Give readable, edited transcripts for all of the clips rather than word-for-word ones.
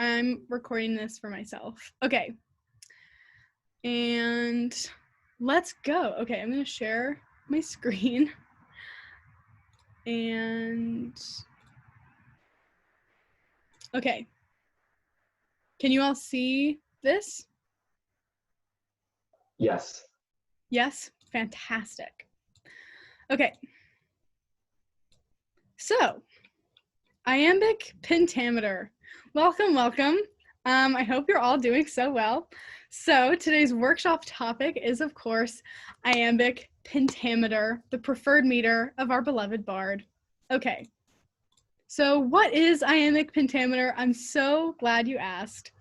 I'm recording this for myself. Okay. And let's go. Okay, I'm going to share my screen. And okay. Can you all see this? Yes. Yes? Fantastic. Okay. So, Iambic Pentameter. Welcome, welcome. I hope you're all doing so well. So today's workshop topic is, of course, Iambic Pentameter, the preferred meter of our beloved bard. Okay, so what is Iambic Pentameter? I'm so glad you asked.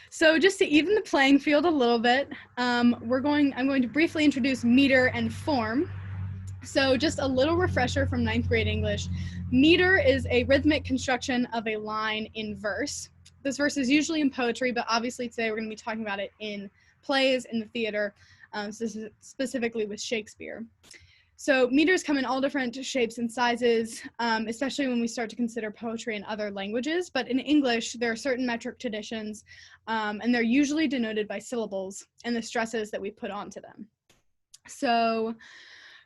So just to even the playing field a little bit, I'm going to briefly introduce meter and form. So just a little refresher from 9th grade English. Meter is a rhythmic construction of a line in verse. This verse is usually in poetry, but obviously today we're going to be talking about it in plays, in the theater, specifically with Shakespeare. So meters come in all different shapes and sizes, especially when we start to consider poetry in other languages. But in English, there are certain metric traditions, and they're usually denoted by syllables and the stresses that we put onto them. So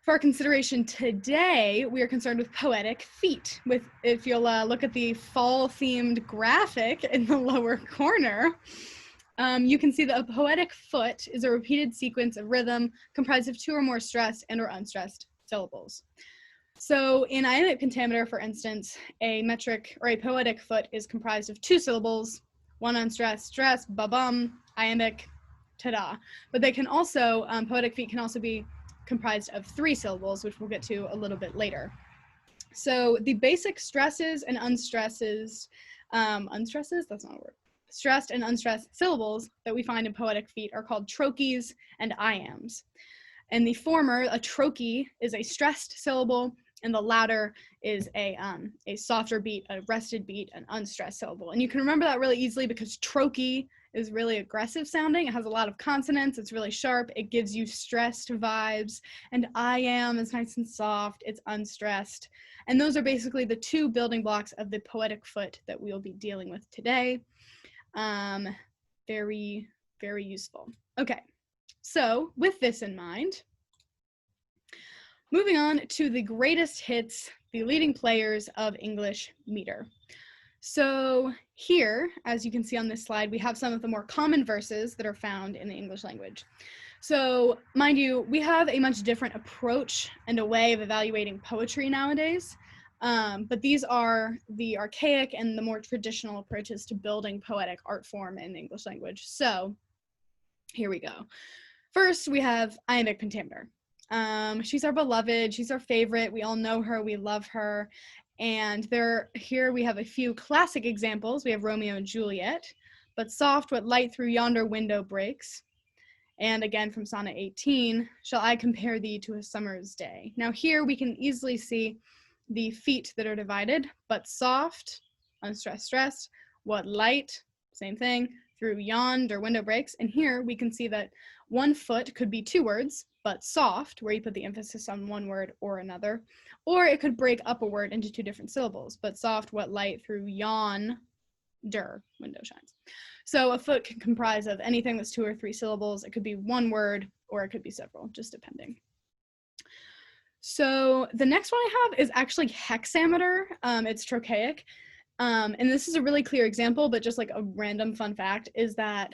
for our consideration today, we are concerned with poetic feet. If you'll look at the fall-themed graphic in the lower corner, you can see that a poetic foot is a repeated sequence of rhythm comprised of 2 or more stressed and or unstressed syllables. So in Iambic Pentameter, for instance, a metric or a poetic foot is comprised of 2 syllables, 1 unstressed, stress, ba-bum, iambic, ta-da. But they can also, poetic feet can also be comprised of 3 syllables, which we'll get to a little bit later. So the basic stresses and unstresses, that's not a word, stressed and unstressed syllables that we find in poetic feet are called trochees and iambs. And the former, a trochee, is a stressed syllable, and the latter is a softer beat, a rested beat, an unstressed syllable. And you can remember that really easily because trochee is really aggressive sounding. It has a lot of consonants. It's really sharp. It gives you stressed vibes. And iamb is nice and soft. It's unstressed. And those are basically the 2 building blocks of the poetic foot that we'll be dealing with today. Very, very useful. Okay, so with this in mind, moving on to the greatest hits, the leading players of English meter. So here, as you can see on this slide, we have some of the more common verses that are found in the English language. So mind you, we have a much different approach and a way of evaluating poetry nowadays. But these are the archaic and the more traditional approaches to building poetic art form in the English language. So here we go. First, we have Iambic Pentameter. She's our beloved, she's our favorite, we all know her, we love her. And here we have a few classic examples. We have Romeo and Juliet, but soft what light through yonder window breaks. And again from Sonnet 18, shall I compare thee to a summer's day. Now here we can easily see the feet that are divided, but soft, unstressed, stressed, what light, same thing, through yonder window breaks. And here we can see that one foot could be 2 words, but soft, where you put the emphasis on one word or another, or it could break up a word into 2 different syllables, but soft, what light through yonder window shines. So a foot can comprise of anything that's 2 or 3 syllables. It could be 1 word, or it could be several, just depending. So the next one I have is actually hexameter. It's trochaic. And this is a really clear example, but just like a random fun fact is that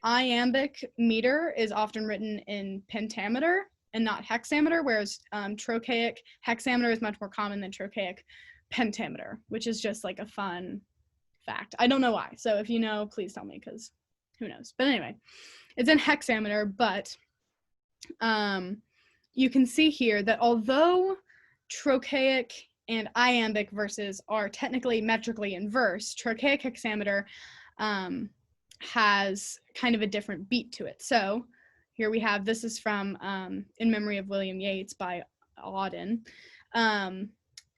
iambic meter is often written in pentameter and not hexameter, whereas trochaic hexameter is much more common than trochaic pentameter, which is just like a fun fact. I don't know why. So if you know, please tell me, because who knows. But anyway, it's in hexameter, but you can see here that although trochaic and iambic verses are technically metrically in verse, trochaic hexameter has kind of a different beat to it. So here we have, this is from In Memory of William Yeats by Auden.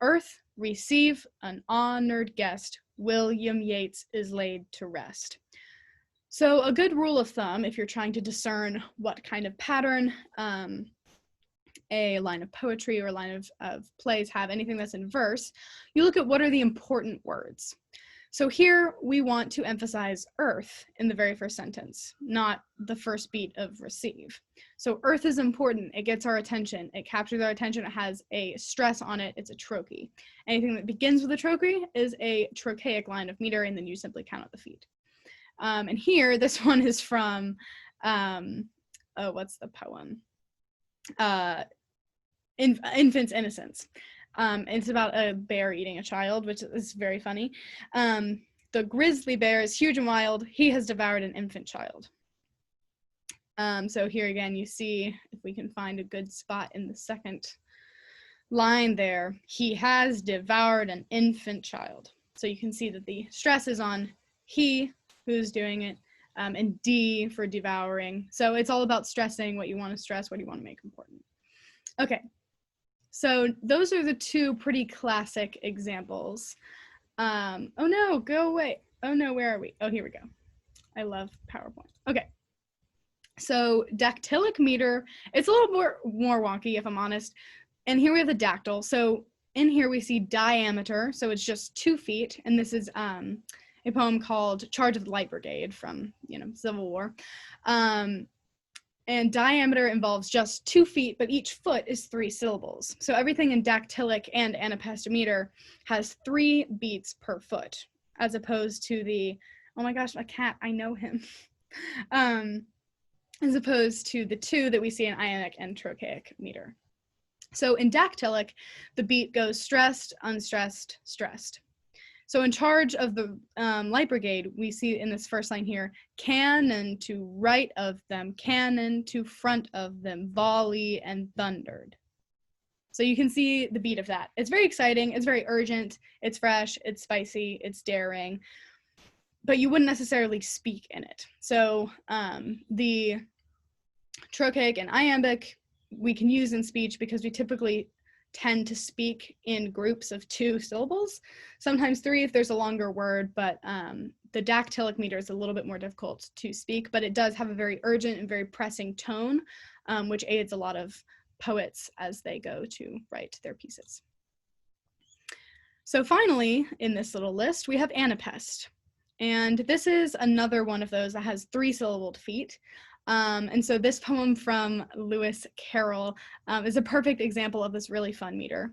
Earth, receive an honored guest, William Yeats is laid to rest. So a good rule of thumb, if you're trying to discern what kind of pattern a line of poetry or a line of plays have, anything that's in verse, you look at what are the important words. So here we want to emphasize earth in the very first sentence, not the first beat of receive. So earth is important. It gets our attention. It captures our attention. It has a stress on it. It's a trochee. Anything that begins with a trochee is a trochaic line of meter, and then you simply count out the feet. And here, this one is from, what's the poem? Infant's Innocence. It's about a bear eating a child, which is very funny. The grizzly bear is huge and wild. He has devoured an infant child. So here again, you see, if we can find a good spot in the second line there, he has devoured an infant child. So you can see that the stress is on he who's doing it, and D for devouring. So it's all about stressing what you want to stress, what you want to make important. Okay. So those are the two pretty classic examples. Oh no, go away. Oh no, where are we? Oh, here we go. I love PowerPoint. Okay. So dactylic meter, it's a little more wonky if I'm honest. And here we have the dactyl. So in here we see diameter, so it's just 2 feet. And this is a poem called Charge of the Light Brigade from, Civil War. And diameter involves just 2 feet, but each foot is 3 syllables. So everything in dactylic and Anapest meter has 3 beats per foot, as opposed to the, oh my gosh, a cat, I know him. As opposed to the 2 that we see in Ionic and trochaic meter. So in dactylic, the beat goes stressed, unstressed, stressed. So in charge of the light brigade, we see in this first line here, cannon to right of them, cannon to front of them, volley and thundered. So you can see the beat of that. It's very exciting, it's very urgent, it's fresh, it's spicy, it's daring, but you wouldn't necessarily speak in it. So the trochaic and iambic we can use in speech because we typically tend to speak in groups of 2 syllables, sometimes 3 if there's a longer word, but the dactylic meter is a little bit more difficult to speak, but it does have a very urgent and very pressing tone, which aids a lot of poets as they go to write their pieces. So finally, in this little list, we have Anapest. And this is another one of those that has 3-syllabled feet. And so this poem from Lewis Carroll is a perfect example of this really fun meter.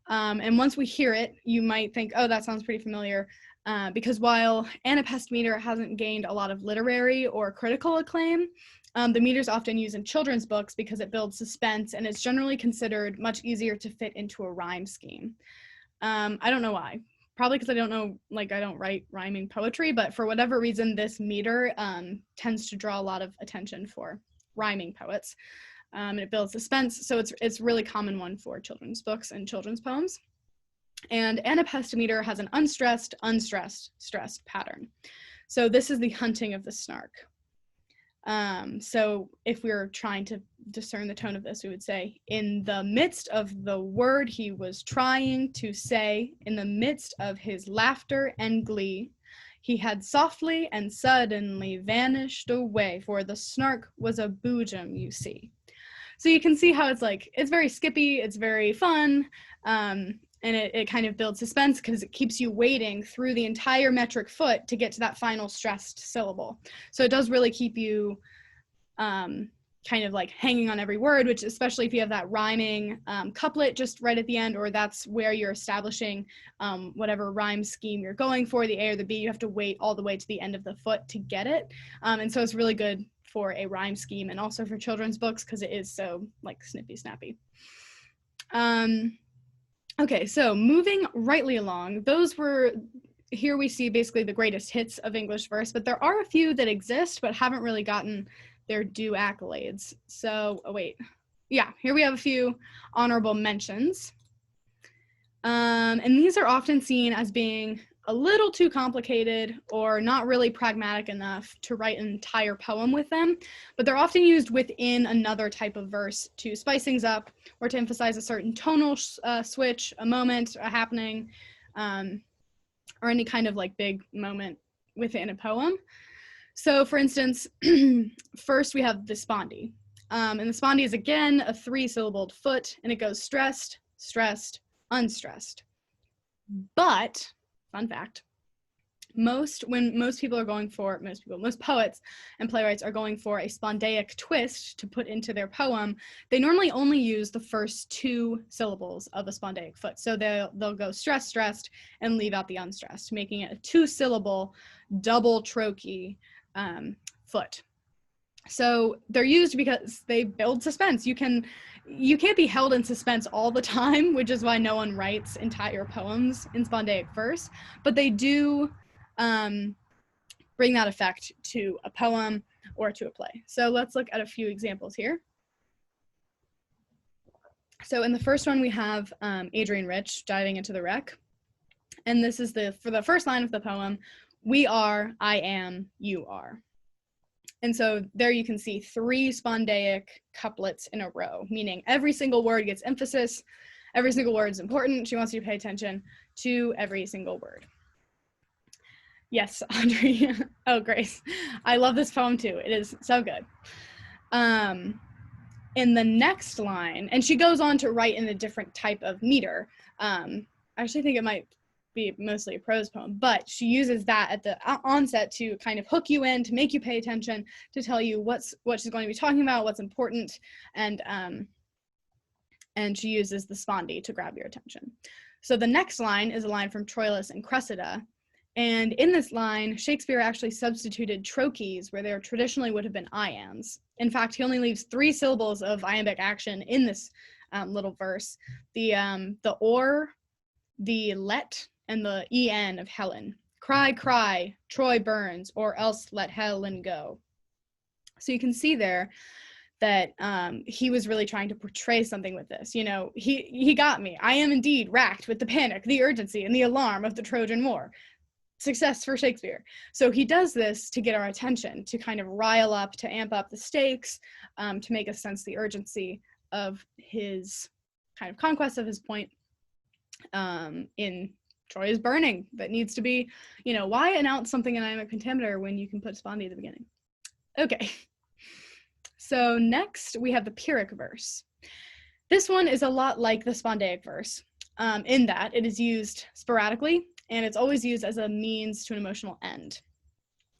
And once we hear it, you might think, oh, that sounds pretty familiar, because while Anapest meter hasn't gained a lot of literary or critical acclaim, the meter is often used in children's books because it builds suspense and it's generally considered much easier to fit into a rhyme scheme. I don't know why. Probably because I don't know, I don't write rhyming poetry, but for whatever reason, this meter tends to draw a lot of attention for rhyming poets. And it builds suspense, so it's really common one for children's books and children's poems. And Anapest meter has an unstressed, unstressed, stressed pattern. So this is the hunting of the snark. So if we were trying to discern the tone of this, we would say, in the midst of the word he was trying to say, in the midst of his laughter and glee, he had softly and suddenly vanished away, for the snark was a boojum, you see. So you can see how it's very skippy, it's very fun, and it kind of builds suspense because it keeps you waiting through the entire metric foot to get to that final stressed syllable. So it does really keep you kind of hanging on every word, which especially if you have that rhyming couplet just right at the end, or that's where you're establishing whatever rhyme scheme you're going for, the A or the B, you have to wait all the way to the end of the foot to get it. And so it's really good for a rhyme scheme and also for children's books because it is so snippy snappy. Okay, so moving rightly along, here we see basically the greatest hits of English verse, but there are a few that exist but haven't really gotten their due accolades. So, here we have a few honorable mentions. And these are often seen as being a little too complicated or not really pragmatic enough to write an entire poem with them, but they're often used within another type of verse to spice things up or to emphasize a certain tonal switch, a moment, a happening, or any kind of big moment within a poem. So for instance, first we have the spondee. And the spondee is again a 3-syllabled foot, and it goes stressed, stressed, unstressed. But, fun fact, Most poets and playwrights are going for a spondaic twist to put into their poem, they normally only use the first 2 syllables of a spondaic foot. So they'll go stressed, stressed, and leave out the unstressed, making it a 2-syllable double trochee foot. So they're used because they build suspense. You can't be held in suspense all the time, which is why no one writes entire poems in spondaic verse, but they do bring that effect to a poem or to a play. So let's look at a few examples here. So in the first one, we have Adrian Rich diving into the wreck. And this is for the first line of the poem, we are, I am, you are. And so there you can see 3 spondaic couplets in a row, meaning every single word gets emphasis, every single word is important. She wants you to pay attention to every single word. Yes, Audrey. Oh, Grace. I love this poem too. It is so good. In the next line, and she goes on to write in a different type of meter. I actually think it might be mostly a prose poem, but she uses that at the onset to kind of hook you in, to make you pay attention, to tell you what she's going to be talking about, what's important, and she uses the spondee to grab your attention. So the next line is a line from Troilus and Cressida. And in this line, Shakespeare actually substituted trochees where there traditionally would have been iambs. In fact, he only leaves 3 syllables of iambic action in this little verse. The or, the let, and the en of Helen. Cry, cry, Troy burns, or else let Helen go. So you can see there that he was really trying to portray something with this. You know, he got me. I am indeed racked with the panic, the urgency, and the alarm of the Trojan War. Success for Shakespeare. So he does this to get our attention, to kind of rile up, to amp up the stakes, to make us sense the urgency of his kind of conquest of his point in Troy is burning. That needs to be, you know, why announce something in Iambic Pentameter when you can put spondee at the beginning? Okay. So next we have the Pyrrhic Verse. This one is a lot like the spondaic verse in that it is used sporadically, and it's always used as a means to an emotional end.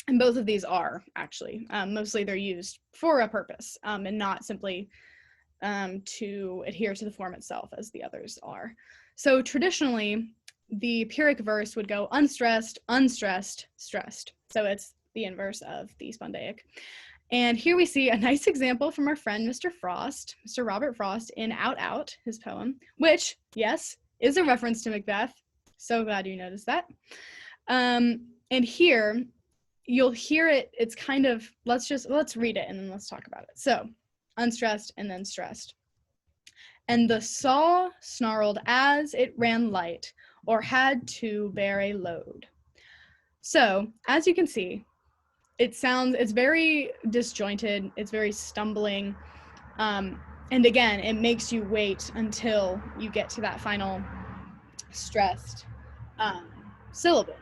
And both of these are, actually. Mostly they're used for a purpose, and not simply to adhere to the form itself as the others are. So traditionally, the Pyrrhic verse would go unstressed, unstressed, stressed. So it's the inverse of the spondaic. And here we see a nice example from our friend Mr. Frost, Mr. Robert Frost, in Out Out, his poem, which, yes, is a reference to Macbeth. So glad you noticed that. And here, you'll hear it, it's kind of, let's read it and then let's talk about it. So, unstressed and then stressed. And the saw snarled as it ran light, or had to bear a load. So, as you can see, it's very disjointed, it's very stumbling, and again, it makes you wait until you get to that final stressed syllable,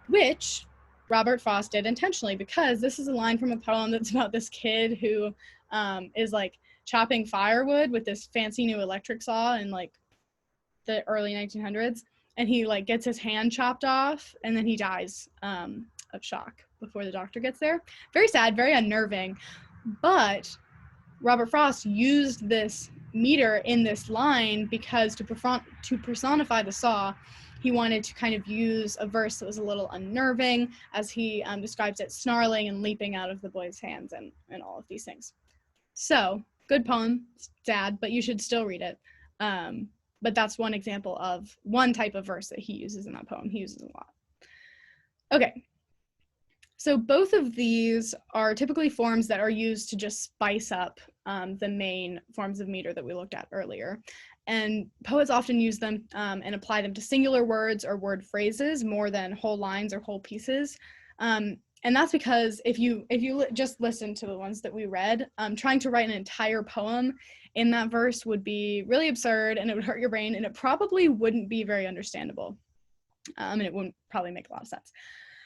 which Robert Frost did intentionally, because this is a line from a poem that's about this kid who is like chopping firewood with this fancy new electric saw in like the early 1900s, and he like gets his hand chopped off and then he dies of shock before the doctor gets there. Very sad, very unnerving, but Robert Frost used this meter in this line because to personify the saw, he wanted to kind of use a verse that was a little unnerving, as he describes it snarling and leaping out of the boy's hands and all of these things. So, good poem, sad, but you should still read it. But that's one example of one type of verse that he uses in that poem. He uses a lot. Okay. So both of these are typically forms that are used to just spice up the main forms of meter that we looked at earlier. And poets often use them and apply them to singular words or word phrases more than whole lines or whole pieces. And that's because if you just listen to the ones that we read, trying to write an entire poem in that verse would be really absurd, and it would hurt your brain, and it probably wouldn't be very understandable. And it wouldn't probably make a lot of sense.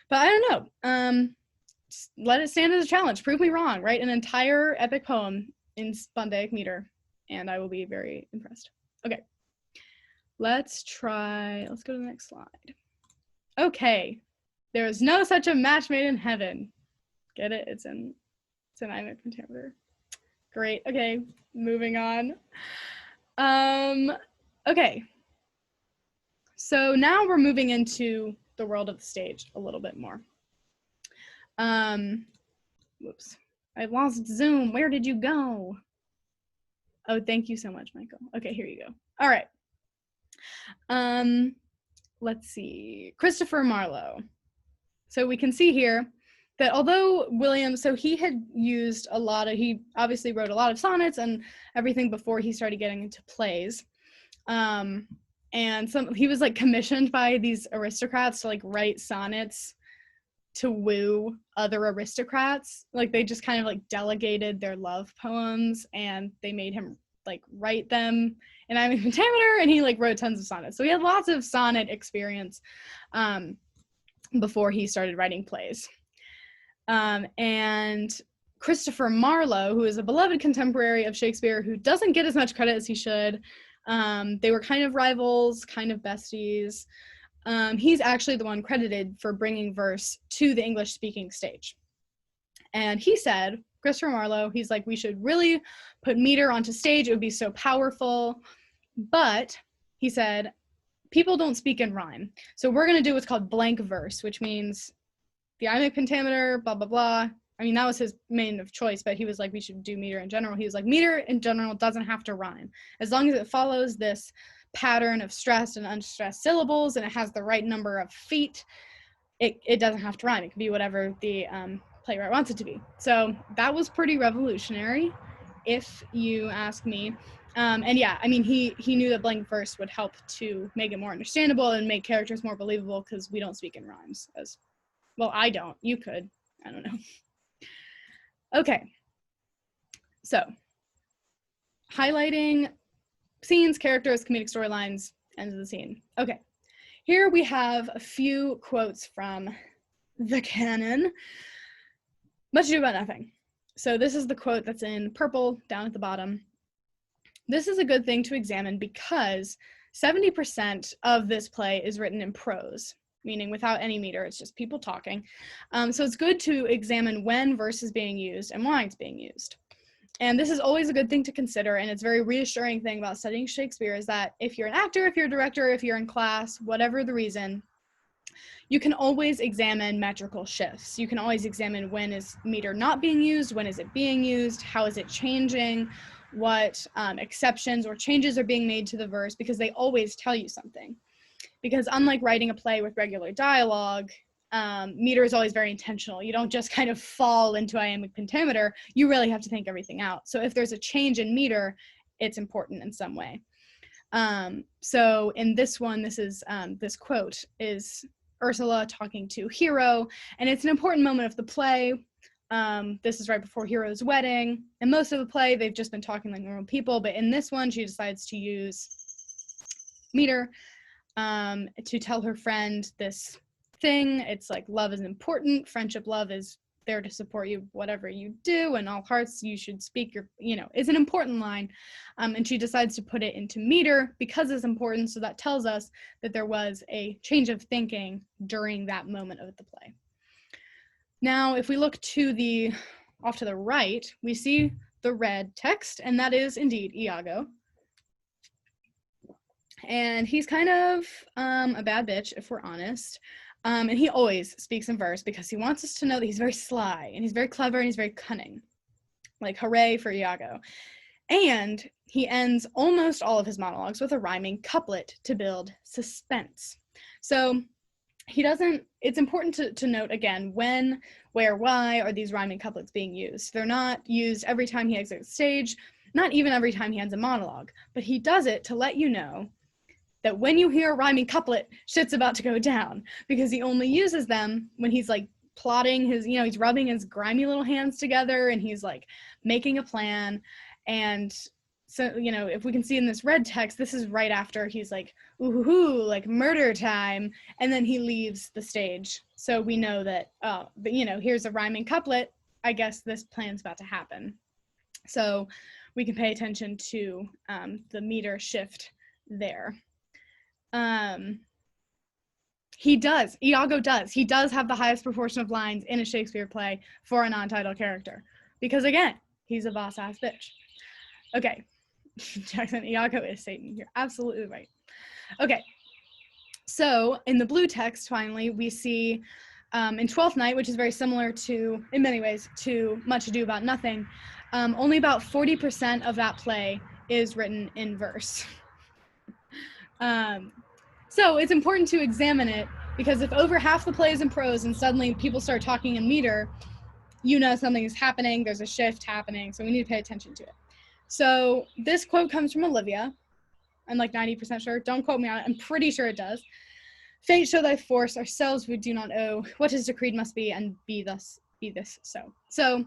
But I don't know. Let it stand as a challenge. Prove me wrong. Write an entire epic poem in spondaic meter, and I will be very impressed. Okay. Let's go to the next slide. Okay. There is no such a match made in heaven. Get it? It's in Iambic Pentameter. Great. Okay, moving on. Okay. So now we're moving into the world of the stage a little bit more. Whoops. I lost Zoom. Where did you go? Oh, thank you so much, Michael. Okay, here you go. All right. Let's see. Christopher Marlowe. So we can see here that although William, so he had used he obviously wrote a lot of sonnets and everything before he started getting into plays. And he was like commissioned by these aristocrats to like write sonnets to woo other aristocrats. Like they just kind of like delegated their love poems and they made him like write them in Iambic Pentameter, and he like wrote tons of sonnets. So he had lots of sonnet experience before he started writing plays. And Christopher Marlowe, who is a beloved contemporary of Shakespeare who doesn't get as much credit as he should. They were kind of rivals, kind of besties. He's actually the one credited for bringing verse to the English-speaking stage. And he said, Christopher Marlowe, he's like, we should really put meter onto stage. It would be so powerful. But he said, people don't speak in rhyme. So we're going to do what's called blank verse, which means the Iambic Pentameter, blah, blah, blah. I mean, that was his main of choice, but he was like, we should do meter in general. He was like, meter in general doesn't have to rhyme. As long as it follows this pattern of stressed and unstressed syllables and it has the right number of feet, it doesn't have to rhyme. It can be whatever the playwright wants it to be. So that was pretty revolutionary, if you ask me. And yeah, I mean, he knew that blank verse would help to make it more understandable and make characters more believable because we don't speak in rhymes. Well, I don't. You could. I don't know. Okay. So, highlighting scenes, characters, comedic storylines, end of the scene. Okay. Here we have a few quotes from the canon. Much Ado About Nothing. So this is the quote that's in purple down at the bottom. This is a good thing to examine because 70% of this play is written in prose, meaning without any meter, it's just people talking. So it's good to examine when verse is being used and why it's being used. And this is always a good thing to consider, and it's a very reassuring thing about studying Shakespeare is that if you're an actor, if you're a director, if you're in class, whatever the reason, you can always examine metrical shifts. You can always examine when is meter not being used, when is it being used, how is it changing, what exceptions or changes are being made to the verse, because they always tell you something. Because unlike writing a play with regular dialogue, meter is always very intentional. You don't just kind of fall into Iambic Pentameter. You really have to think everything out. So if there's a change in meter, it's important in some way. So in this one, this quote is Ursula talking to Hero, and it's an important moment of the play. This is right before Hero's wedding. In most of the play, they've just been talking like normal people, but in this one, she decides to use meter to tell her friend this thing. It's like, love is important, friendship, love is there to support you whatever you do, and all hearts you should speak your, is an important line. And she decides to put it into meter because it's important, so that tells us that there was a change of thinking during that moment of the play. Now, if we look off to the right, we see the red text, and that is indeed Iago. And he's kind of a bad bitch, if we're honest. And he always speaks in verse because he wants us to know that he's very sly, and he's very clever, and he's very cunning. Like, hooray for Iago. And he ends almost all of his monologues with a rhyming couplet to build suspense. So it's important to note again, when, where, why are these rhyming couplets being used? They're not used every time he exits stage, not even every time he ends a monologue, but he does it to let you know that when you hear a rhyming couplet, shit's about to go down, because he only uses them when he's like plotting his, he's rubbing his grimy little hands together and he's like making a plan. And so, if we can see in this red text, this is right after he's like, ooh, like murder time. And then he leaves the stage. So we know that, here's a rhyming couplet. I guess this plan's about to happen. So we can pay attention to the meter shift there. He does. Iago does. He does have the highest proportion of lines in a Shakespeare play for a non-title character. Because again, he's a boss-ass bitch. Okay. Jackson, Iago is Satan. You're absolutely right. Okay. So in the blue text, finally, we see in Twelfth Night, which is very similar to, in many ways, to Much Ado About Nothing, only about 40% of that play is written in verse. So it's important to examine it, because if over half the play is in prose and suddenly people start talking in meter, you know something is happening, there's a shift happening, so we need to pay attention to it. So this quote comes from Olivia. I'm like 90% sure, don't quote me on it, I'm pretty sure it does. Fate show thy force, ourselves we do not owe, what is decreed must be, and be this so. So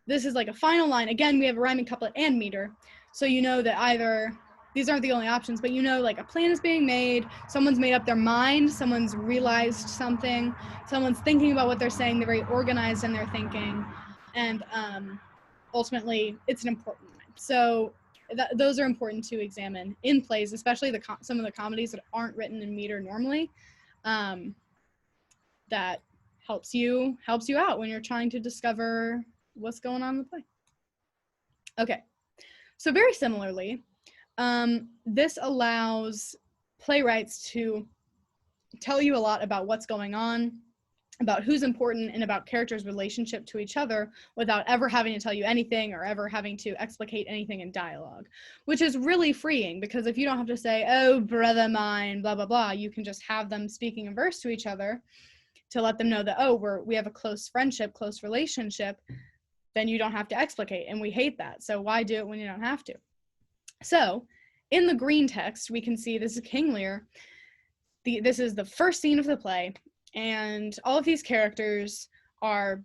this is like a final line. Again, we have a rhyming couplet and meter, so you know that either, these aren't the only options, but you know like a plan is being made, someone's made up their mind, someone's realized something, someone's thinking about what they're saying, they're very organized in their thinking, and ultimately it's an important line. So those are important to examine in plays, especially some of the comedies that aren't written in meter normally. That helps you out when you're trying to discover what's going on in the play. Okay, so very similarly, this allows playwrights to tell you a lot about what's going on, about who's important, and about characters' relationship to each other without ever having to tell you anything or ever having to explicate anything in dialogue, which is really freeing, because if you don't have to say, oh, brother mine, blah, blah, blah, you can just have them speaking in verse to each other to let them know that, oh, we have a close friendship, close relationship, then you don't have to explicate, and we hate that. So why do it when you don't have to? So in the green text, we can see this is King Lear. This is the first scene of the play, and all of these characters are,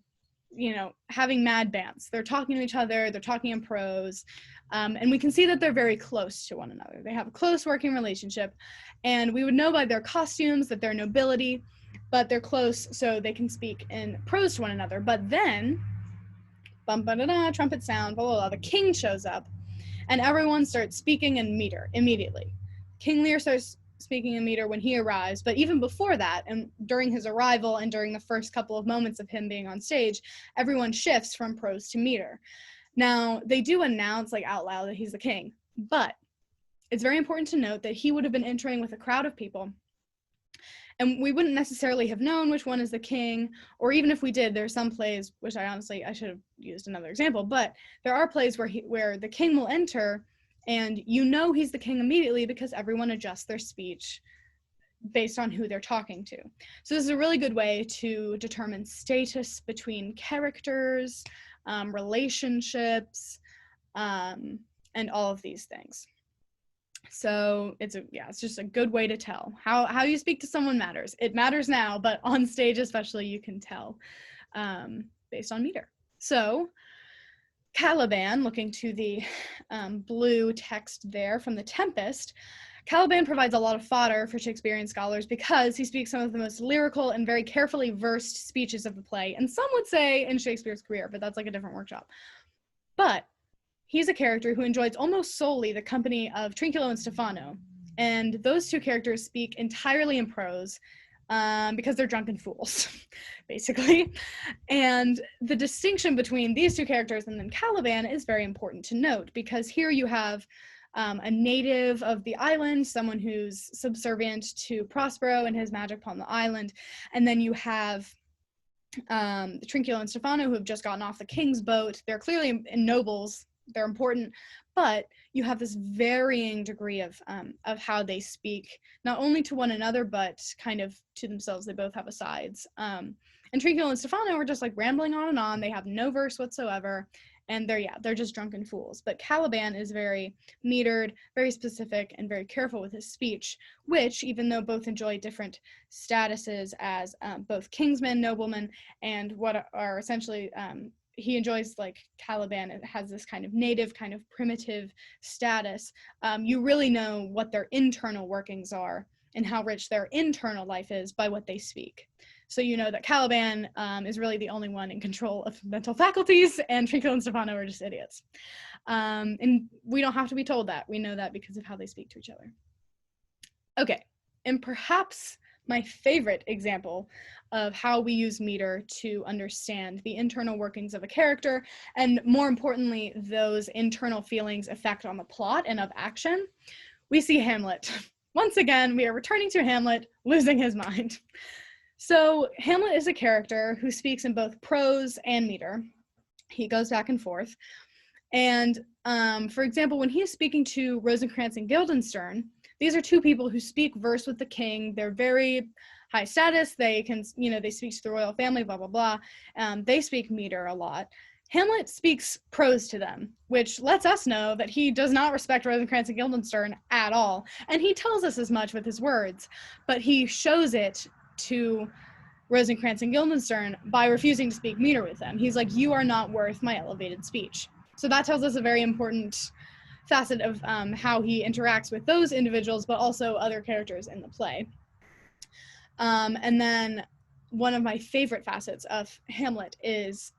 you know, having mad bants. They're talking to each other, they're talking in prose, and we can see that they're very close to one another. They have a close working relationship, and we would know by their costumes that they're nobility, but they're close so they can speak in prose to one another. But then, bum-ba-da-da, trumpet sound, blah, blah, blah, the king shows up, and everyone starts speaking in meter immediately. King Lear starts speaking in meter when he arrives, but even before that, and during his arrival and during the first couple of moments of him being on stage, everyone shifts from prose to meter. Now, they do announce like out loud that he's the king, but it's very important to note that he would have been entering with a crowd of people, and we wouldn't necessarily have known which one is the king, or even if we did, there are some plays, which I should have used another example, but there are plays where the king will enter and you know he's the king immediately because everyone adjusts their speech based on who they're talking to. So this is a really good way to determine status between characters, relationships, and all of these things. So it's just a good way to tell. How you speak to someone matters. It matters now, but on stage especially you can tell based on meter. So Caliban, looking to the blue text there from The Tempest, Caliban provides a lot of fodder for Shakespearean scholars because he speaks some of the most lyrical and very carefully versed speeches of the play, and some would say in Shakespeare's career, but that's like a different workshop. But he's a character who enjoys almost solely the company of Trinculo and Stephano, and those two characters speak entirely in prose because they're drunken fools, basically. And the distinction between these two characters and then Caliban is very important to note, because here you have a native of the island, someone who's subservient to Prospero and his magic upon the island, and then you have Trinculo and Stephano, who have just gotten off the king's boat. They're clearly nobles, they're important, but you have this varying degree of how they speak, not only to one another, but kind of to themselves. They both have asides. And Trinculo and Stephano are just like rambling on and on. They have no verse whatsoever, and they're just drunken fools. But Caliban is very metered, very specific, and very careful with his speech, which, even though both enjoy different statuses as both kingsmen, noblemen, and what are essentially he enjoys, like Caliban, it has this kind of native, kind of primitive status. You really know what their internal workings are and how rich their internal life is by what they speak. So you know that Caliban is really the only one in control of mental faculties, and Trinculo and Stephano are just idiots. And we don't have to be told that. We know that because of how they speak to each other. Okay, and perhaps My favorite example of how we use meter to understand the internal workings of a character, and more importantly, those internal feelings effect on the plot and of action, we see Hamlet. Once again, we are returning to Hamlet losing his mind. So Hamlet is a character who speaks in both prose and meter. He goes back and forth. And for example, when he's speaking to Rosencrantz and Guildenstern, these are two people who speak verse with the king. They're very high status. They can, they speak to the royal family, blah, blah, blah. They speak meter a lot. Hamlet speaks prose to them, which lets us know that he does not respect Rosencrantz and Guildenstern at all. And he tells us as much with his words, but he shows it to Rosencrantz and Guildenstern by refusing to speak meter with them. He's like, you are not worth my elevated speech. So that tells us a very important facet of how he interacts with those individuals, but also other characters in the play. And then one of my favorite facets of Hamlet is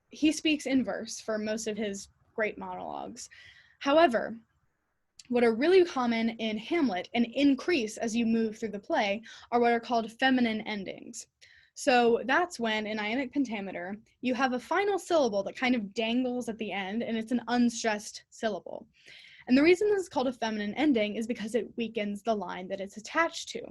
he speaks in verse for most of his great monologues. However, what are really common in Hamlet and increase as you move through the play are what are called feminine endings. So that's when, in Iambic Pentameter, you have a final syllable that kind of dangles at the end, and it's an unstressed syllable. And the reason this is called a feminine ending is because it weakens the line that it's attached to.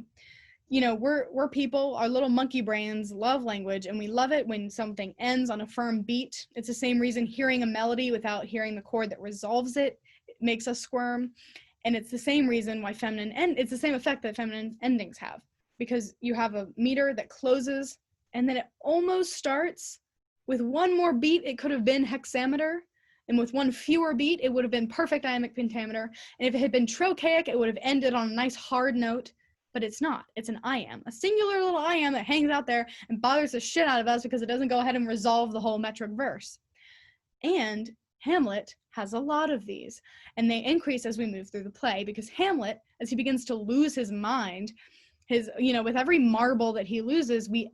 We're people, our little monkey brains love language, and we love it when something ends on a firm beat. It's the same reason hearing a melody without hearing the chord that resolves it makes us squirm. And it's the same reason why it's the same effect that feminine endings have. Because you have a meter that closes and then it almost starts. With one more beat, it could have been hexameter, and with one fewer beat, it would have been perfect iambic pentameter. And if it had been trochaic, it would have ended on a nice hard note, but it's not. It's an iamb, a singular little iamb that hangs out there and bothers the shit out of us because it doesn't go ahead and resolve the whole metric verse. And Hamlet has a lot of these, and they increase as we move through the play, because Hamlet, as he begins to lose his mind, with every marble that he loses, we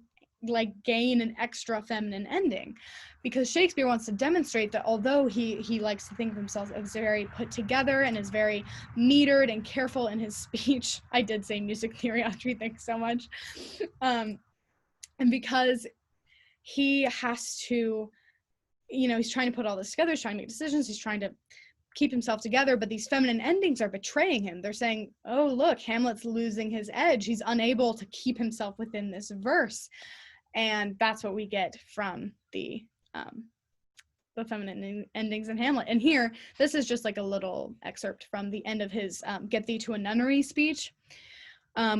gain an extra feminine ending, because Shakespeare wants to demonstrate that although he likes to think of himself as very put together and is very metered and careful in his speech. I did say music theory, Audrey, thanks so much. And because he has to, he's trying to put all this together, he's trying to make decisions, he's trying to keep himself together, but these feminine endings are betraying him. They're saying, oh, look, Hamlet's losing his edge. He's unable to keep himself within this verse. And that's what we get from the feminine endings in Hamlet. And here, this is just like a little excerpt from the end of his Get Thee to a Nunnery speech,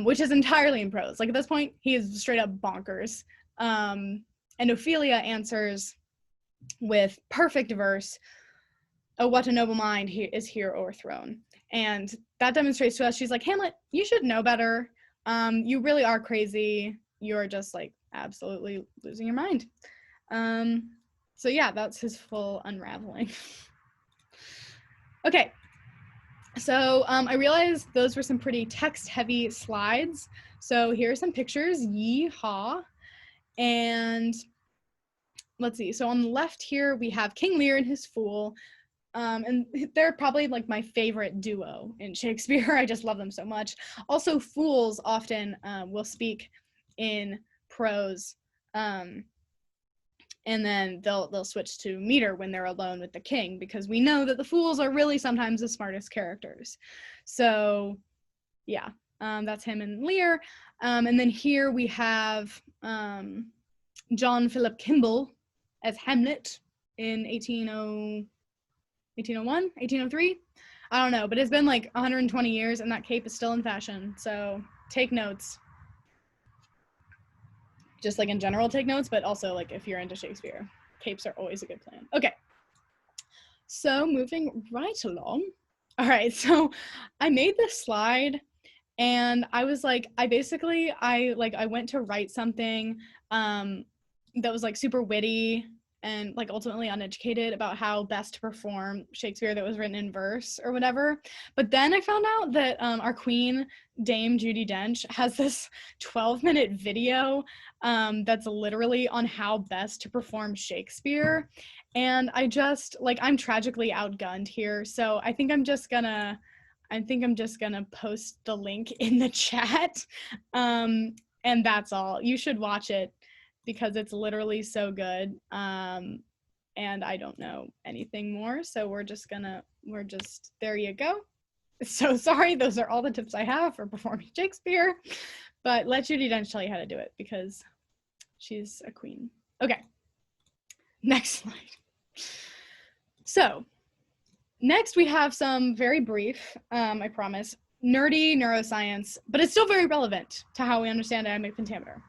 which is entirely in prose. At this point, he is straight up bonkers. And Ophelia answers with perfect verse, oh, what a noble mind is here o'erthrown. And that demonstrates to us, she's like, Hamlet, you should know better. You really are crazy. You're just absolutely losing your mind. So yeah, that's his full unraveling. Okay, so I realized those were some pretty text-heavy slides. So here are some pictures, yee-haw. And let's see, so on the left here, we have King Lear and his fool. And they're probably my favorite duo in Shakespeare. I just love them so much. Also, fools often will speak in prose, and then they'll switch to meter when they're alone with the king, because we know that the fools are really sometimes the smartest characters. So yeah, that's him and Lear. And then here we have John Philip Kimball as Hamlet in 1801, 1803. I don't know, but it's been 120 years and that cape is still in fashion. So take notes. Just in general, take notes, but also if you're into Shakespeare, capes are always a good plan. Okay, so moving right along. All right, so I made this slide and I was I went to write something that was super witty and ultimately uneducated about how best to perform Shakespeare that was written in verse or whatever. But then I found out that our queen, Dame Judi Dench, has this 12-minute video that's literally on how best to perform Shakespeare. And I just I'm tragically outgunned here. So I think I'm just gonna I think I'm just gonna post the link in the chat. And that's all. You should watch it because it's literally so good. And I don't know anything more. So we're just, there you go. So sorry, those are all the tips I have for performing Shakespeare. But let Judi Dench tell you how to do it because she's a queen. Okay, next slide. So next we have some very brief, I promise, nerdy neuroscience, but it's still very relevant to how we understand iambic pentameter.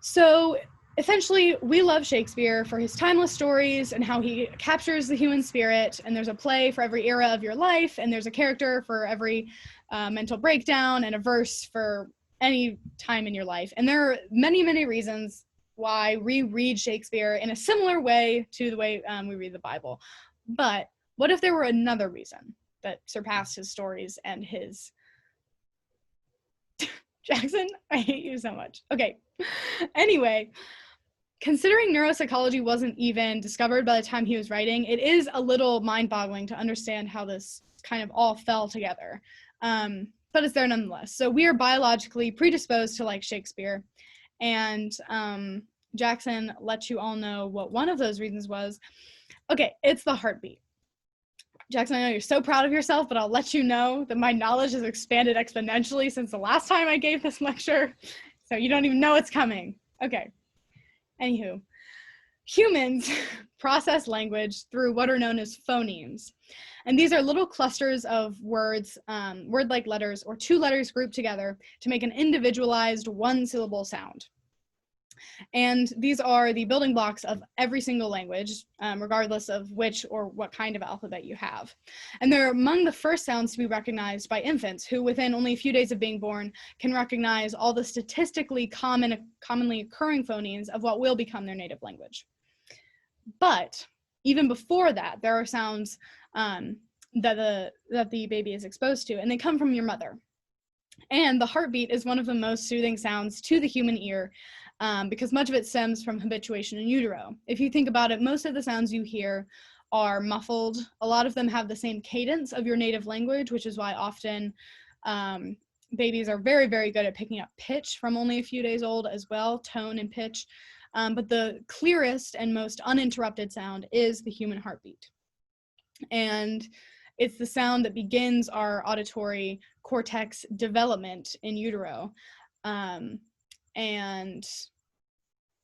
So essentially, we love Shakespeare for his timeless stories and how he captures the human spirit, and there's a play for every era of your life, and there's a character for every mental breakdown, and a verse for any time in your life. And there are many, many reasons why we read Shakespeare in a similar way to the way we read the Bible. But what if there were another reason that surpassed his stories and his... Jackson, I hate you so much. Okay, anyway, considering neuropsychology wasn't even discovered by the time he was writing, it is a little mind-boggling to understand how this kind of all fell together. But it's there nonetheless. So we are biologically predisposed to like Shakespeare, and Jackson let you all know what one of those reasons was. Okay, it's the heartbeat. Jackson, I know you're so proud of yourself, but I'll let you know that my knowledge has expanded exponentially since the last time I gave this lecture, so you don't even know it's coming. Okay, anywho, humans process language through what are known as phonemes. And these are little clusters of words, word-like letters, or two letters grouped together to make an individualized one-syllable sound. And these are the building blocks of every single language, regardless of which or what kind of alphabet you have. And they're among the first sounds to be recognized by infants, who within only a few days of being born can recognize all the statistically commonly occurring phonemes of what will become their native language. But even before that, there are sounds that the baby is exposed to, and they come from your mother. And the heartbeat is one of the most soothing sounds to the human ear, because much of it stems from habituation in utero. If you think about it, most of the sounds you hear are muffled. A lot of them have the same cadence of your native language, which is why often babies are very, very good at picking up pitch from only a few days old as well, tone and pitch. But the clearest and most uninterrupted sound is the human heartbeat. And it's the sound that begins our auditory cortex development in utero. And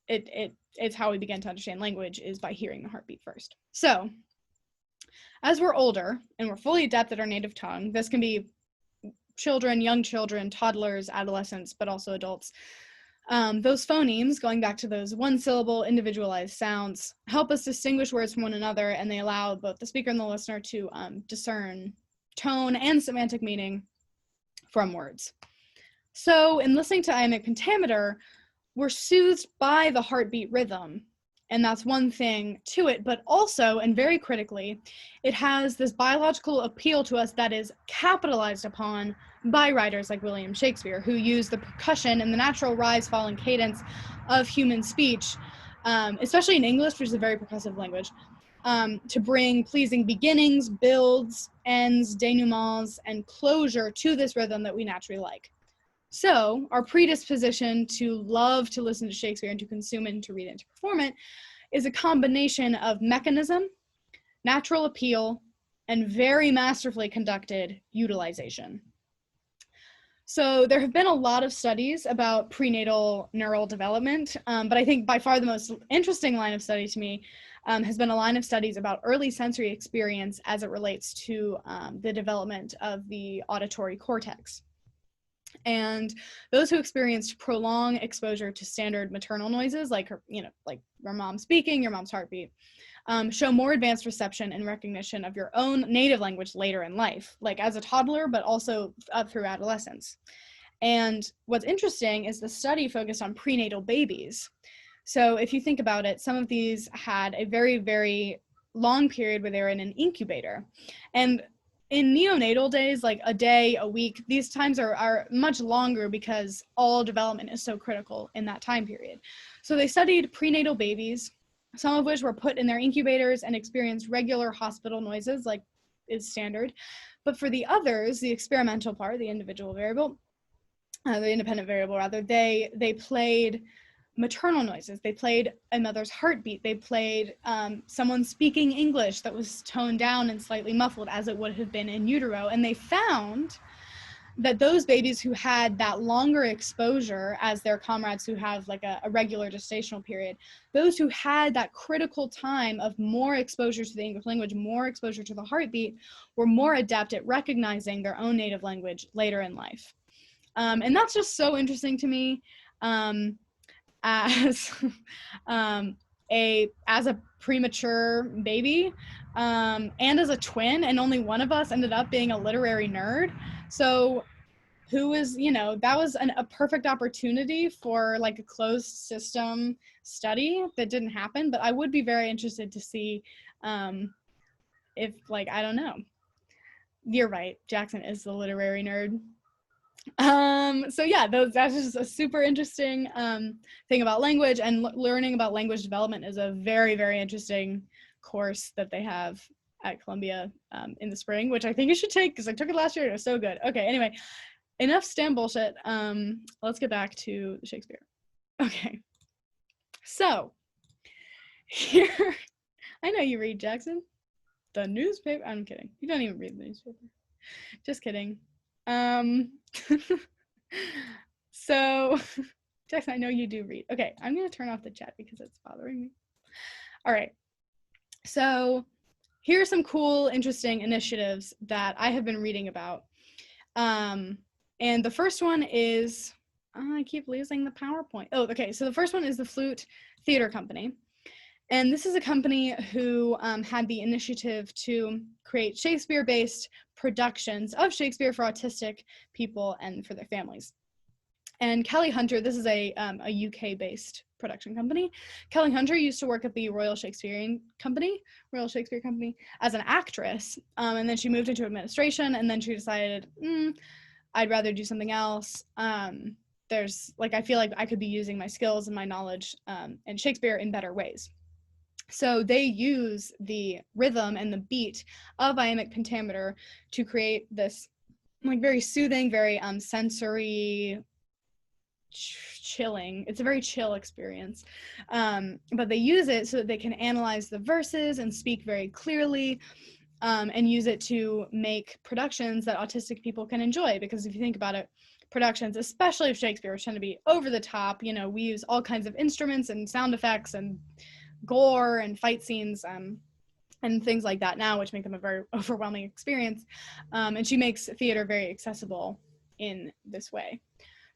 it's how we begin to understand language, is by hearing the heartbeat first. So as we're older and we're fully adept at our native tongue, this can be children, young children, toddlers, adolescents, but also adults. Those phonemes, going back to those one-syllable individualized sounds, help us distinguish words from one another, and they allow both the speaker and the listener to discern tone and semantic meaning from words. So in listening to Iambic Pentameter, we're soothed by the heartbeat rhythm, and that's one thing to it, but also, and very critically, it has this biological appeal to us that is capitalized upon by writers like William Shakespeare, who use the percussion and the natural rise, fall, and cadence of human speech, especially in English, which is a very percussive language, to bring pleasing beginnings, builds, ends, denouements, and closure to this rhythm that we naturally like. So our predisposition to love to listen to Shakespeare and to consume it and to read it and to perform it is a combination of mechanism, natural appeal, and very masterfully conducted utilization. So there have been a lot of studies about prenatal neural development, but I think by far the most interesting line of study to me has been a line of studies about early sensory experience as it relates to the development of the auditory cortex. And those who experienced prolonged exposure to standard maternal noises, like like your mom speaking, your mom's heartbeat, show more advanced reception and recognition of your own native language later in life, like as a toddler, but also up through adolescence. And what's interesting is the study focused on prenatal babies. So if you think about it, some of these had a very, very long period where they were in an incubator. And in neonatal days, like a day, a week, these times are much longer because all development is so critical in that time period. So they studied prenatal babies, some of which were put in their incubators and experienced regular hospital noises like is standard. But for the others, the experimental part, the individual variable, the independent variable rather, they played maternal noises. They played a mother's heartbeat. They played someone speaking English that was toned down and slightly muffled as it would have been in utero. And they found that those babies who had that longer exposure as their comrades who have like a regular gestational period, those who had that critical time of more exposure to the English language, more exposure to the heartbeat, were more adept at recognizing their own native language later in life. And that's just so interesting to me. As a premature baby, and as a twin, and only one of us ended up being a literary nerd. So who is, that was a perfect opportunity for like a closed system study that didn't happen. But I would be very interested to see if, like, I don't know. You're right, Jackson is the literary nerd. So yeah, that's just a super interesting thing about language, and learning about language development is a very, very interesting course that they have at Columbia in the spring, which I think you should take because I took it last year and it was so good. Okay, anyway, enough STEM bullshit. Let's get back to Shakespeare. Okay, so here, I know you read, Jackson. The newspaper. I'm kidding. You don't even read the newspaper. Just kidding. So Jackson, I know you do read. Okay, I'm gonna turn off the chat because it's bothering me. All right, so here are some cool, interesting initiatives that I have been reading about. And the first one is, I keep losing the PowerPoint. Oh, okay, so the first one is the Flute Theater Company. And this is a company who had the initiative to create Shakespeare-based productions of Shakespeare for autistic people and for their families. And Kelly Hunter, this is a UK-based production company. Kelly Hunter used to work at the Royal Shakespeare Company, as an actress, and then she moved into administration, and then she decided, I'd rather do something else. I feel like I could be using my skills and my knowledge and Shakespeare in better ways. So they use the rhythm and the beat of Iambic Pentameter to create this like very soothing, very sensory, chilling. It's a very chill experience. But they use it so that they can analyze the verses and speak very clearly, and use it to make productions that autistic people can enjoy. Because if you think about it, productions, especially of Shakespeare, tend to be over the top. We use all kinds of instruments and sound effects and gore and fight scenes and things like that now, which make them a very overwhelming experience. And she makes theater very accessible in this way.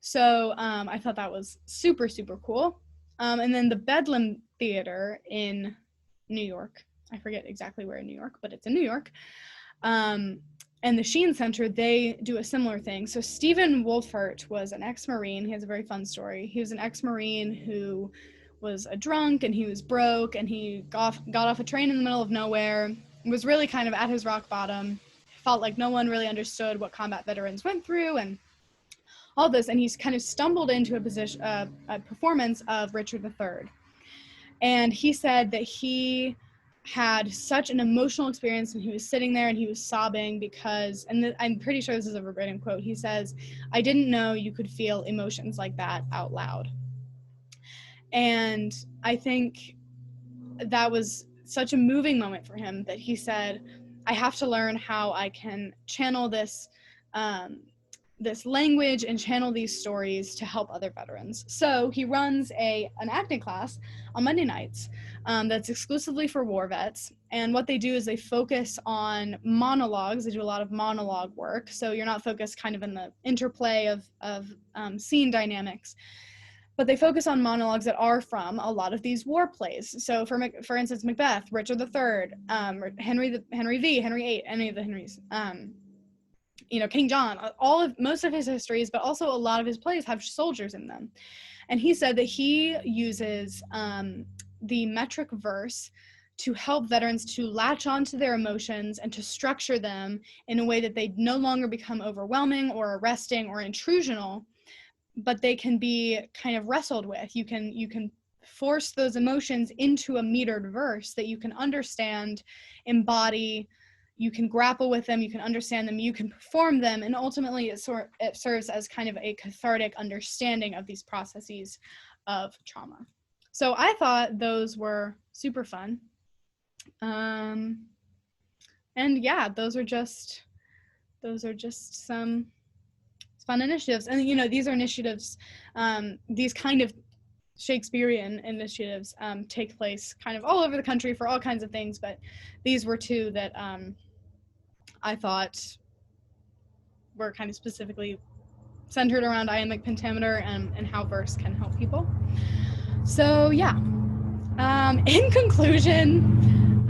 So I thought that was super, super cool. And then the Bedlam Theater in New York, I forget exactly where in New York, but it's in New York. And the Sheen Center, they do a similar thing. So Stephen Wolfert was an ex-Marine. He has a very fun story. He was an ex-Marine who was a drunk, and he was broke, and he got off a train in the middle of nowhere, was really kind of at his rock bottom, felt like no one really understood what combat veterans went through and all this, and he's kind of stumbled into a performance of Richard III. And he said that he had such an emotional experience, and he was sitting there and he was sobbing because, and I'm pretty sure this is a verbatim quote, he says, "I didn't know you could feel emotions like that out loud." And I think that was such a moving moment for him that he said, I have to learn how I can channel this this language and channel these stories to help other veterans. So he runs an acting class on Monday nights that's exclusively for war vets. And what they do is they focus on monologues. They do a lot of monologue work. So you're not focused kind of in the interplay of scene dynamics, but they focus on monologues that are from a lot of these war plays. So for instance, Macbeth, Richard III, Henry V, Henry VIII, any of the Henrys, King John, most of his histories, but also a lot of his plays have soldiers in them. And he said that he uses the metric verse to help veterans to latch onto their emotions and to structure them in a way that they no longer become overwhelming or arresting or intrusional, but they can be kind of wrestled with. You can force those emotions into a metered verse that you can understand, embody, you can grapple with them, you can understand them, you can perform them, and ultimately it serves as kind of a cathartic understanding of these processes of trauma. So I thought those were super fun. And yeah, those are just some fun initiatives. And, you know, these are initiatives, these kind of Shakespearean initiatives take place kind of all over the country for all kinds of things, but these were two that I thought were kind of specifically centered around iambic pentameter and how verse can help people. So yeah, in conclusion,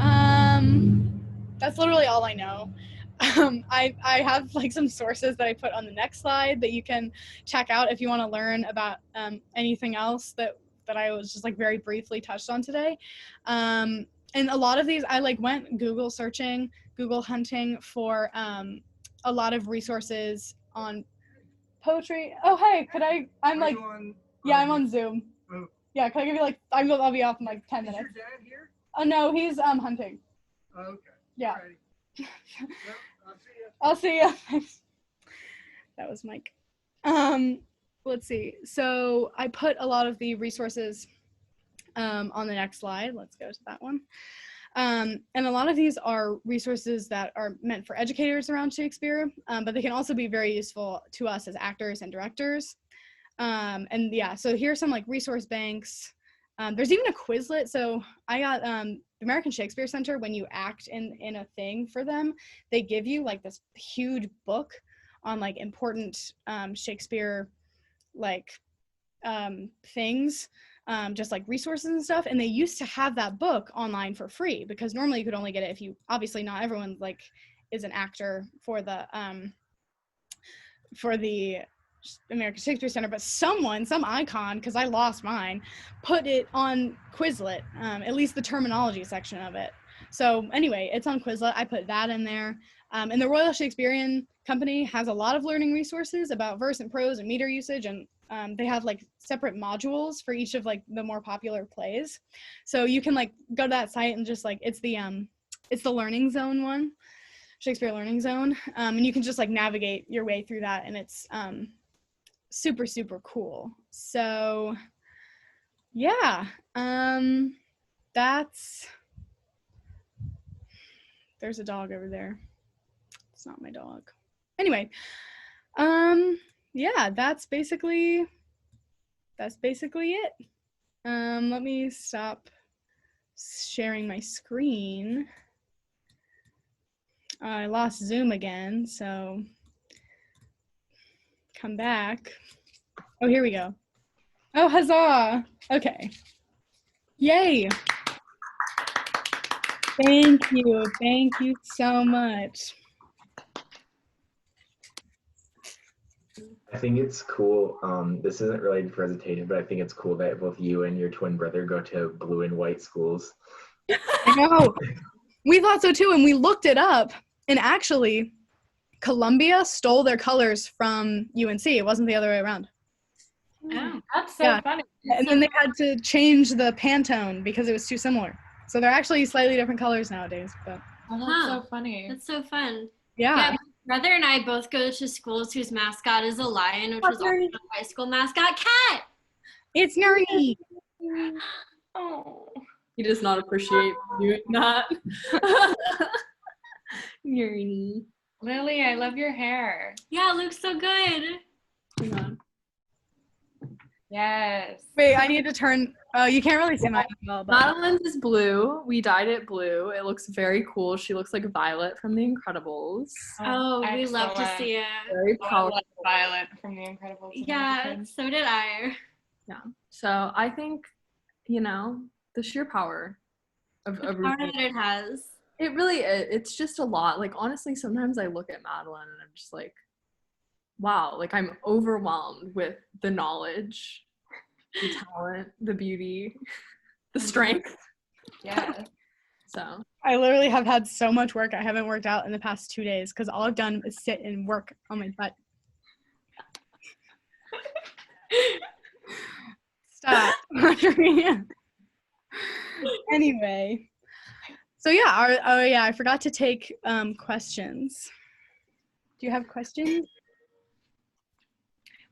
that's literally all I know. I have like some sources that I put on the next slide that you can check out if you want to learn about anything else that I was just like very briefly touched on today. And a lot of these I like went Google hunting for a lot of resources on poetry. Oh hey, I'm like yeah, I'm on Zoom. Oh. Yeah, can I give you like I'll be off in like 10 minutes. Is your dad here? Oh no, he's hunting. Oh, okay. Yeah. Well, I'll see you. That was Mike. Let's see. So I put a lot of the resources on the next slide. Let's go to that one. And a lot of these are resources that are meant for educators around Shakespeare, but they can also be very useful to us as actors and directors. And yeah, so here's some like resource banks. There's even a Quizlet. So I got the American Shakespeare Center, when you act in a thing for them, they give you like this huge book on like important Shakespeare like things, just like resources and stuff. And they used to have that book online for free, because normally you could only get it if you, obviously not everyone like is an actor for the American Shakespeare Center, but some icon, because I lost mine, put it on Quizlet, at least the terminology section of it. So anyway, it's on Quizlet. I put that in there. And the Royal Shakespearean Company has a lot of learning resources about verse and prose and meter usage, and they have like separate modules for each of like the more popular plays. So you can like go to that site and just like, it's the Learning Zone one, Shakespeare Learning Zone. And you can just like navigate your way through that, and it's super, super cool. So yeah, there's a dog over there. It's not my dog. Anyway, yeah, that's basically it. Let me stop sharing my screen. I lost Zoom again, so come back. Oh, here we go. Oh, huzzah. Okay. Yay. Thank you. Thank you so much. I think it's cool. This isn't really a presentation, but I think it's cool that both you and your twin brother go to blue and white schools. I know. We thought so too, and we looked it up, and actually, Columbia stole their colors from UNC. It wasn't the other way around. Oh, that's so funny. And then they had to change the Pantone because it was too similar. So they're actually slightly different colors nowadays. But oh, that's so funny. That's so fun. Yeah. My brother and I both go to schools whose mascot is a lion, which was also the high school mascot cat. It's nerdy. Oh. He does not appreciate doing that. Nerdy. Lily, I love your hair. Yeah, it looks so good. Hang on. Yes. Wait, I need to turn. You can't really see mine as well. But Madeline's is blue. We dyed it blue. It looks very cool. She looks like Violet from The Incredibles. Oh, we love to see it. Very powerful. Violet from The Incredibles. Yeah, so did I. Yeah. So I think, you know, the sheer power of The power that it has. It really is. It's just a lot. Like, honestly, sometimes I look at Madeline and I'm just like, wow, like I'm overwhelmed with the knowledge, the talent, the beauty, the strength. Yeah. So I literally have had so much work. I haven't worked out in the past 2 days because all I've done is sit and work on my butt. Stop. Anyway, So yeah, I forgot to take questions. Do you have questions?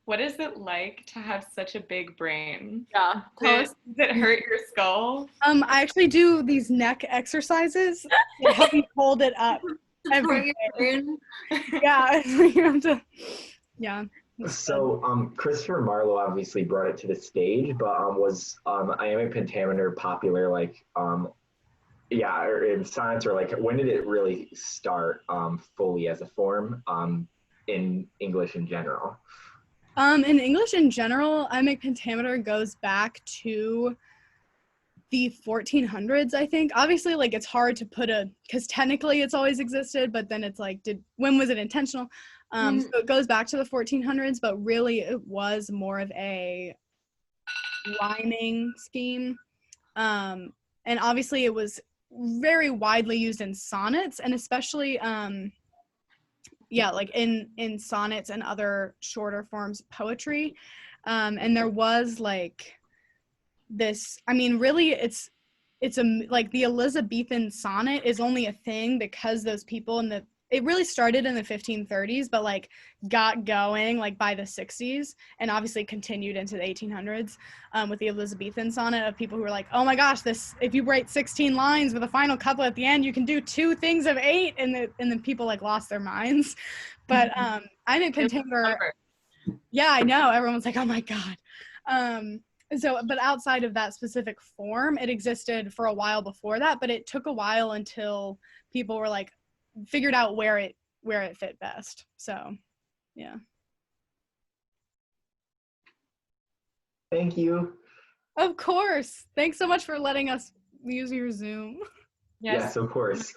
What is it like to have such a big brain? Yeah. Tell us. Does it hurt your skull? I actually do these neck exercises that help me hold it up every day. Yeah, you have to. Yeah. So Christopher Marlowe obviously brought it to the stage, but was Iambic Pentameter popular or in science, or like when did it really start fully as a form in English in general? In English in general, Iambic Pentameter goes back to the 1400s, I think. Obviously, like it's hard to put because technically it's always existed, but then it's like, when was it intentional? So it goes back to the 1400s, but really it was more of a rhyming scheme. And obviously it was very widely used in sonnets, and especially like in sonnets and other shorter forms of poetry. And there was like this, I mean, really it's like the Elizabethan sonnet is only a thing because those people it really started in the 1530s, but like got going like by the 60s, and obviously continued into the 1800s with the Elizabethan sonnet of people who were like, oh my gosh, if you write 16 lines with a final couplet at the end, you can do 2 things of 8, and then people like lost their minds. But I think Pentameter, yeah, I know, everyone's like, oh my god. So, but outside of that specific form, it existed for a while before that, but it took a while until people were like, figured out where it fit best. So, yeah. Thank you. Of course. Thanks so much for letting us use your Zoom. Yes, of course.